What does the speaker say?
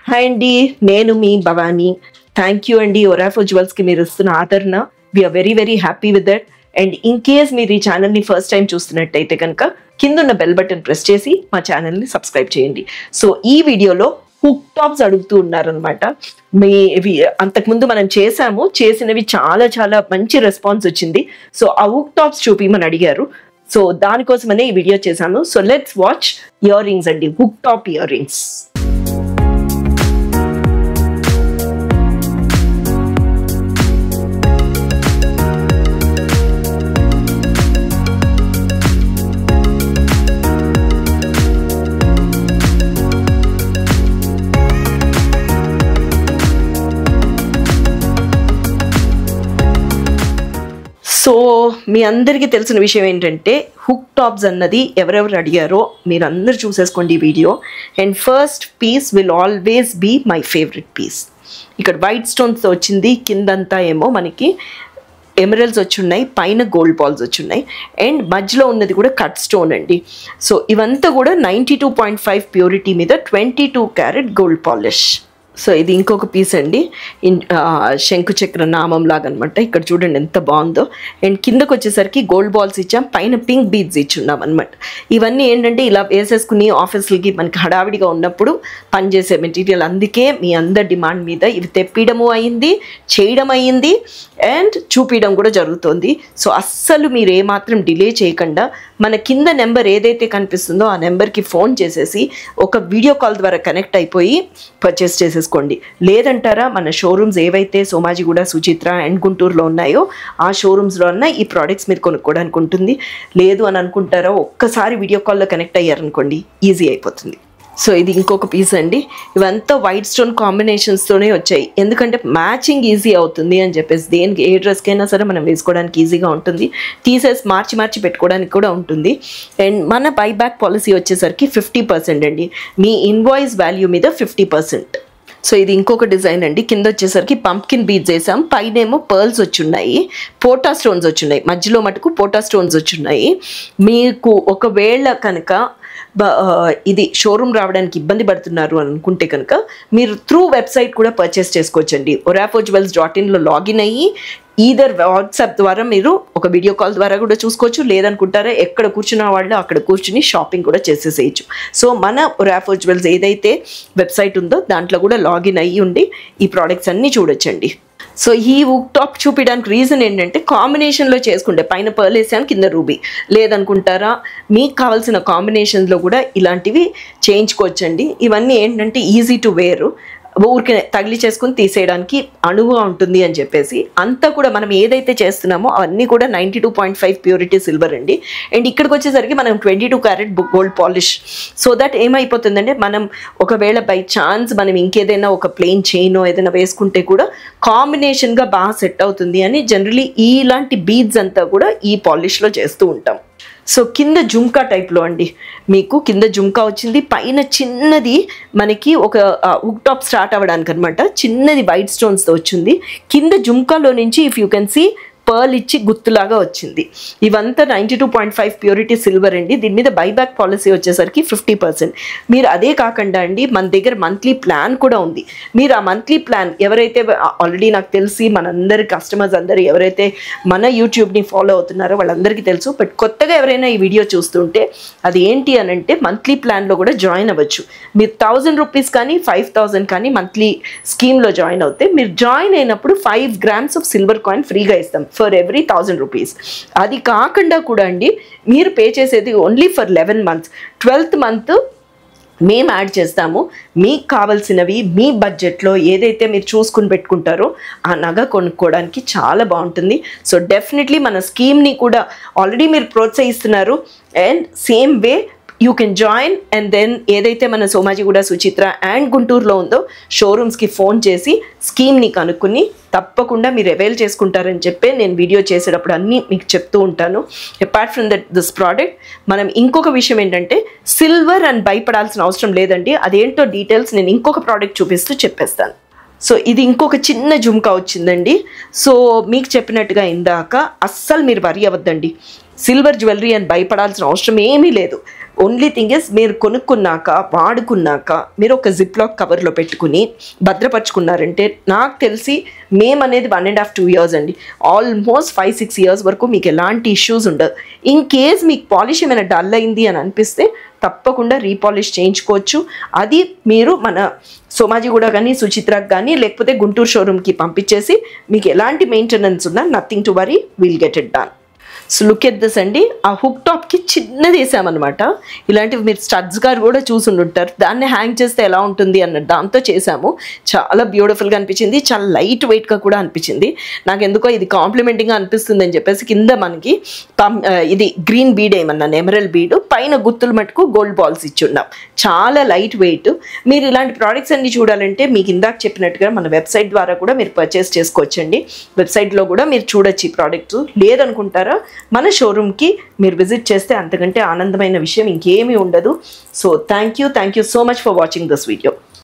Hi అండి, నేను మీ Bhavani. Thank you అండి ఒరాఫో జ్యువెల్స్కి మీరు ఇస్తున్న ఆదరణ. We are very very happy with that. And in case మీరు ఈ ఛానల్ని ఫస్ట్ టైం చూస్తున్నట్టయితే కనుక కింద ఉన్న బెల్ బటన్ ప్రెస్ చేసి మా ఛానల్ని సబ్స్క్రైబ్ చేయండి. సో ఈ వీడియోలో హుక్ టాప్స్ అడుగుతూ ఉన్నారనమాట. అంతకుముందు మనం చేసినవి చాలా చాలా మంచి రెస్పాన్స్ వచ్చింది. సో ఆ హుక్ టాప్స్ చూపిమని అడిగారు. సో దానికోసమనే ఈ వీడియో చేశాను. So let's watch earrings అండి, hook top earrings. So మీ అందరికీ తెలిసిన విషయం ఏంటంటే హుక్ టాప్స్ అన్నది ఎవరెవరు అడిగారో మీరు అందరు చూసేసుకోండి ఈ video. And first piece will always be my favourite piece. ఇక్కడ వైట్ స్టోన్స్తో వచ్చింది, కిందంతా ఏమో మనకి ఎమరల్స్ వచ్చున్నాయి, పైన గోల్డ్ బాల్స్ వచ్చున్నాయి, అండ్ మధ్యలో ఉన్నది కూడా కట్ స్టోన్ అండి. సో ఇవంతా కూడా 92.5 ప్యూరిటీ మీద 22 క్యారెట్ గోల్డ్ పాలిష్. సో ఇది ఇంకొక పీస్ అండి, శంకు చక్ర నామం లాగా అనమాట. ఇక్కడ చూడండి ఎంత బాగుందో. అండ్ కిందకు వచ్చేసరికి గోల్డ్ బాల్స్ ఇచ్చాం, పైన పింక్ బీడ్స్ ఇచ్చున్నాం అనమాట. ఇవన్నీ ఏంటంటే ఇలా వేసేసుకుని ఆఫీసులకి మనకి హడావిడిగా ఉన్నప్పుడు పనిచేసే మెటీరియల్. అందుకే మీ అందరి డిమాండ్ మీద ఇవి తెప్పియడము అయింది, చేయడం అయ్యింది, అండ్ చూపించడం కూడా జరుగుతుంది. సో అస్సలు మీరు ఏమాత్రం డిలే చేయకుండా మన కింద నెంబర్ ఏదైతే కనిపిస్తుందో ఆ నెంబర్కి ఫోన్ చేసేసి ఒక వీడియో కాల్ ద్వారా కనెక్ట్ అయిపోయి పర్చేస్ చేసేసుకోండి. లేదంటారా మన షోరూమ్స్ ఏవైతే సోమాజిగూడ, సుచిత్ర అండ్ గుంటూరులో ఉన్నాయో ఆ షోరూమ్స్లో అన్న ఈ ప్రోడక్ట్స్ మీరు కొనుక్కోవడానికి ఉంటుంది. లేదు అని అనుకుంటారా, ఒక్కసారి వీడియో కాల్లో కనెక్ట్ అయ్యారనుకోండి, ఈజీ అయిపోతుంది. సో ఇది ఇంకొక పీస్ అండి. ఇవంతా వైట్ స్టోన్ కాంబినేషన్స్తోనే వచ్చాయి, ఎందుకంటే మ్యాచింగ్ ఈజీ అవుతుంది అని చెప్పేసి. దేనికి ఏ డ్రెస్కైనా సరే మనం వేసుకోవడానికి ఈజీగా ఉంటుంది, తీసేసి మార్చి పెట్టుకోవడానికి కూడా ఉంటుంది. అండ్ మన బైబ్యాక్ పాలసీ వచ్చేసరికి 50% అండి, మీ ఇన్వాయిస్ వాల్యూ మీద 50%. సో ఇది ఇంకొక డిజైన్ అండి. కింద వచ్చేసరికి పంప్కిన్ బీడ్స్ వేసాం, పైన ఏమో పర్ల్స్ వచ్చున్నాయి, పోటా స్టోన్స్ వచ్చున్నాయి, మధ్యలో మటుకు పోటా స్టోన్స్ వచ్చున్నాయి. మీకు ఒకవేళ కనుక ఇది షోరూమ్ రావడానికి ఇబ్బంది పడుతున్నారు అని అనుకుంటే కనుక మీరు త్రూ వెబ్సైట్ కూడా పర్చేస్ చేసుకోవచ్చండి. orafojewels.in లాగిన్ అయ్యి ఈదర్ వాట్సాప్ ద్వారా మీరు ఒక వీడియో కాల్ ద్వారా కూడా చూసుకోవచ్చు, లేదనుకుంటారా ఎక్కడ కూర్చున్న వాళ్ళు అక్కడ కూర్చుని షాపింగ్ కూడా చేసేసేయచ్చు. సో మన ఒరాఫో జ్యువెల్స్ ఏదైతే వెబ్సైట్ ఉందో దాంట్లో కూడా లాగిన్ అయ్యి ఉండి ఈ ప్రోడక్ట్స్ అన్నీ చూడొచ్చండి. సో ఈ హుక్ టాప్ చూపించడానికి రీజన్ ఏంటంటే కాంబినేషన్లో చేసుకుంటే పైన పర్ల్ వేసాను, కింద రూబీ. లేదనుకుంటారా మీకు కావాల్సిన కాంబినేషన్స్లో కూడా ఇలాంటివి చేయించుకోవచ్చండి. ఇవన్నీ ఏంటంటే ఈజీ టు వేర్, ఊరికి తగిలి చేసుకుని తీసేయడానికి అనువుగా ఉంటుంది అని చెప్పేసి. అంతా కూడా మనం ఏదైతే చేస్తున్నామో అవన్నీ కూడా 92.5 ప్యూరిటీ సిల్వర్ అండి. అండ్ ఇక్కడికి వచ్చేసరికి మనం 22 carat gold polish. So that ఏమైపోతుందంటే మనం ఒకవేళ బై ఛాన్స్ మనం ఇంకేదైనా ఒక ప్లెయిన్ చైన్ ఏదైనా వేసుకుంటే కూడా కాంబినేషన్గా బాగా సెట్ అవుతుంది అని జనరలీ ఇలాంటి బీడ్స్ అంతా కూడా ఈ పాలిష్లో చేస్తూ ఉంటాం. సో కింద జుమ్కా టైప్లో అండి, మీకు కింద జుమ్కా వచ్చింది, పైన చిన్నది మనకి ఒక హుక్ టాప్ స్టార్ట్ అవ్వడానికి అనమాట, చిన్నది వైట్ స్టోన్స్తో వచ్చింది. కింద జుమ్కాలో నుంచి if you can see pearl ఇచ్చి గుర్తులాగా వచ్చింది. ఇవంతా 92.5 ప్యూరిటీ సిల్వర్ అండి. దీని మీద బైబ్యాక్ పాలసీ వచ్చేసరికి 50%. మీరు అదే కాకుండా అండి మన దగ్గర మంత్లీ ప్లాన్ కూడా ఉంది. మీరు ఆ మంత్లీ ప్లాన్ ఎవరైతే ఆల్రెడీ నాకు తెలిసి మనందరి కస్టమర్స్ అందరూ ఎవరైతే మన యూట్యూబ్ని ఫాలో అవుతున్నారో వాళ్ళందరికీ తెలుసు. బట్ కొత్తగా ఎవరైనా ఈ వీడియో చూస్తుంటే అది ఏంటి అని అంటే మంత్లీ ప్లాన్లో కూడా జాయిన్ అవ్వచ్చు. మీరు 1000 రూపీస్ కానీ 5000 కానీ మంత్లీ స్కీమ్లో జాయిన్ అవుతే మీరు జాయిన్ అయినప్పుడు 5 grams ఆఫ్ సిల్వర్ కాయిన్ ఫ్రీగా ఇస్తాం ఫర్ ఎవ్రీ 1000 రూపీస్. అది కాకుండా కూడా అండి మీరు పే చేసేది only for 11 months. 12th month మేము యాడ్ చేస్తాము. మీకు కావాల్సినవి మీ బడ్జెట్లో ఏదైతే మీరు చూసుకుని పెట్టుకుంటారో ఆ నగ కొనుక్కోవడానికి చాలా బాగుంటుంది. సో డెఫినెట్లీ మన స్కీమ్ని కూడా ఆల్రెడీ మీరు ప్రోత్సహిస్తున్నారు. And same way you can join. And then ఏదైతే మన సోమాజిగూడ, సుచిత్ర అండ్ గుంటూరులో ఉందో షోరూమ్స్కి ఫోన్ చేసి స్కీమ్ని కనుక్కుని తప్పకుండా మీరు అవైల్ చేసుకుంటారని చెప్పి నేను వీడియో చేసేటప్పుడు అన్నీ మీకు చెప్తూ ఉంటాను. అపార్ట్ ఫ్రమ్ దిస్ ప్రోడక్ట్ మనం ఇంకొక విషయం ఏంటంటే సిల్వర్ అని భయపడాల్సిన అవసరం లేదండి. అదేంటో డీటెయిల్స్ నేను ఇంకొక ప్రోడక్ట్ చూపిస్తూ చెప్పేస్తాను. సో ఇది ఇంకొక చిన్న జుమ్కా వచ్చిందండి. సో మీకు చెప్పినట్టుగా ఇందాక అస్సలు మీరు వరి అవ్వద్దండి, సిల్వర్ జ్యువెలరీ అని భయపడాల్సిన అవసరం ఏమీ లేదు. ఓన్లీ థింగ్ ఇస్ మీరు కొనుక్కున్నాక వాడుకున్నాక మీరు ఒక జిప్ లాక్ కవర్లో పెట్టుకుని భద్రపరుచుకున్నారంటే నాకు తెలిసి మేము అనేది 1.5 2 years అండి, ఆల్మోస్ట్ 5-6 years వరకు మీకు ఎలాంటి ఇష్యూస్ ఉండదు. ఇన్ కేస్ మీకు పాలిష్ ఏమైనా డల్ అయింది అని అనిపిస్తే తప్పకుండా రీపాలిష్ చేయించుకోవచ్చు. అది మీరు మన సోమాజిగూడ కానీ సుచిత్రకు కానీ లేకపోతే గుంటూరు షోరూమ్కి పంపించేసి మీకు ఎలాంటి మెయింటెనెన్స్ ఉన్నా nothing to worry, will get it done. So look at this అండి, ఆ హుక్ టాప్కి చిన్నది వేసామన్నమాట. ఇలాంటివి మీరు స్టడ్స్ గారు కూడా చూసి ఉంటారు, దాన్ని హ్యాంగ్ చేస్తే ఎలా ఉంటుంది అన్నట్టు దాంతో చేసాము. చాలా బ్యూటిఫుల్గా అనిపించింది, చాలా లైట్ వెయిట్గా కూడా అనిపించింది. నాకు ఎందుకో ఇది కాంప్లిమెంటింగ్గా అనిపిస్తుంది అని చెప్పేసి కింద మనకి ఇది గ్రీన్ బీడ్ ఏమన్నాను, ఎమరల్ బీడ్, పైన గుత్తులు మటుకు గోల్డ్ బాల్స్ ఇచ్చి ఉన్నాం. చాలా లైట్ వెయిట్. మీరు ఇలాంటి ప్రోడక్ట్స్ అన్ని చూడాలంటే మీకు ఇందాక చెప్పినట్టుగా మన వెబ్సైట్ ద్వారా కూడా మీరు పర్చేస్ చేసుకోవచ్చండి. వెబ్సైట్లో కూడా మీరు చూడొచ్చు ఈ ప్రోడక్ట్స్. లేదనుకుంటారా మన షోరూమ్కి మీరు విజిట్ చేస్తే అంతకంటే ఆనందమైన విషయం ఇంకేమీ ఉండదు. So thank you so much for watching this video.